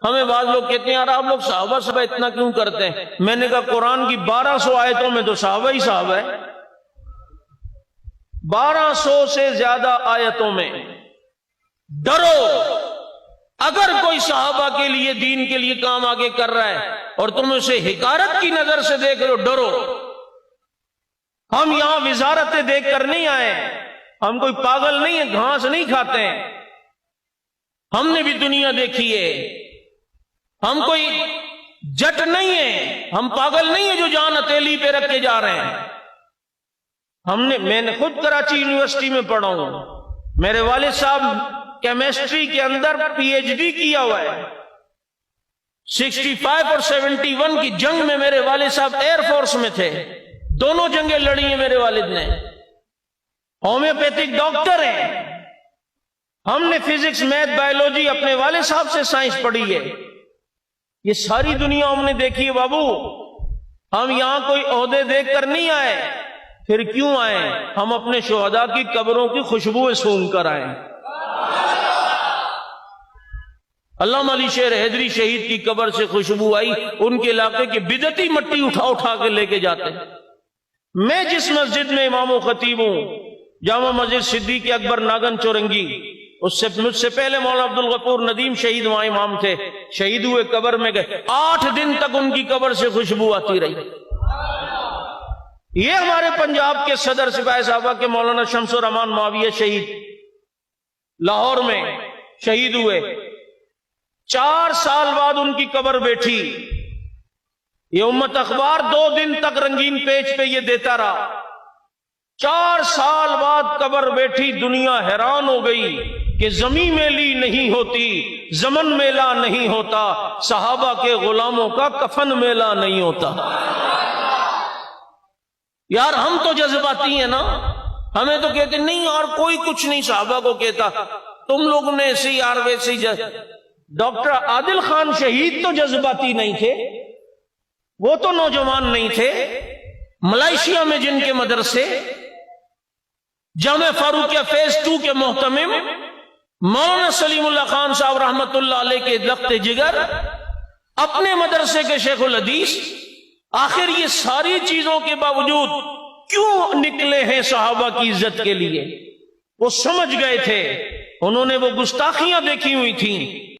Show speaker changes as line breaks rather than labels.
ہمیں بعض لوگ کہتے ہیں یار آپ لوگ صحابہ سے اتنا کیوں کرتے ہیں؟ میں نے کہا قرآن کی 1200 آیتوں میں تو صحابہ ہی صحابہ ہے، 1200 سے زیادہ آیتوں میں۔ ڈرو، اگر کوئی صحابہ کے لیے دین کے لیے کام آگے کر رہا ہے اور تم اسے حقارت کی نظر سے دیکھ رہے ہو، ڈرو۔ ہم یہاں وزارتیں دیکھ کر نہیں آئے، ہم کوئی پاگل نہیں ہیں، گھاس نہیں کھاتے ہیں، ہم نے بھی دنیا دیکھی ہے، ہم کوئی جٹ نہیں ہیں، ہم پاگل نہیں ہیں جو جان ہتھیلی پہ رکھ کے جا رہے ہیں۔ میں نے خود کراچی یونیورسٹی میں پڑھا ہوں، میرے والد صاحب کیمسٹری کے اندر پی ایچ ڈی کیا ہوا ہے۔ 65 اور 71 کی جنگ میں میرے والد صاحب ایئر فورس میں تھے، دونوں جنگیں لڑی ہیں میرے والد نے، ہومیوپیتھک ڈاکٹر ہیں۔ ہم نے فزکس، میتھ، بایولوجی اپنے والد صاحب سے سائنس پڑھی ہے، یہ ساری دنیا ہم نے دیکھی ہے بابو۔ ہم یہاں کوئی عہدے دیکھ کر نہیں آئے، پھر کیوں آئے؟ ہم اپنے شہداء کی قبروں کی خوشبوئیں سونگھ کر آئے۔ علامہ علی شیر حیدری شہید کی قبر سے خوشبو آئی، ان کے علاقے کی بدعتی مٹی اٹھا اٹھا کے لے کے جاتے ہیں۔ میں جس مسجد میں امام و خطیب ہوں، جامع مسجد صدیق اکبر ناگن چورنگی، مجھ سے پہلے مولانا عبدالغفور ندیم شہید وہاں امام تھے، شہید ہوئے، قبر میں گئے، 8 دن تک ان کی قبر سے خوشبو آتی رہی۔ یہ ہمارے پنجاب کے صدر سپاہی صحابہ کے مولانا شمس الرحمان معاویہ شہید لاہور میں شہید ہوئے، 4 سال بعد ان کی قبر بیٹھی۔ یہ امت اخبار 2 دن تک رنگین پیج پہ یہ دیتا رہا، 4 سال بعد قبر بیٹھی۔ دنیا حیران ہو گئی کہ زمین میلی نہیں ہوتی، زمن میلا نہیں ہوتا، صحابہ کے غلاموں کا کفن میلا نہیں ہوتا۔ یار ہم تو جذباتی ہیں نا، ہمیں تو کہتے نہیں اور کوئی کچھ نہیں صحابہ کو کہتا، تم لوگوں نے ایسے یار ویسے ڈاکٹر عادل خان شہید تو جذباتی نہیں تھے، وہ تو نوجوان نہیں تھے۔ ملائیشیا میں جن کے مدرسے، جامع فاروقیہ فیز 2 کے محتمم مولانا سلیم اللہ خان صاحب رحمت اللہ علیہ کے لخت جگر، اپنے مدرسے کے شیخ الحدیث، آخر یہ ساری چیزوں کے باوجود کیوں نکلے ہیں صحابہ کی عزت کے لیے؟ وہ سمجھ گئے تھے، انہوں نے وہ گستاخیاں دیکھی ہوئی تھیں،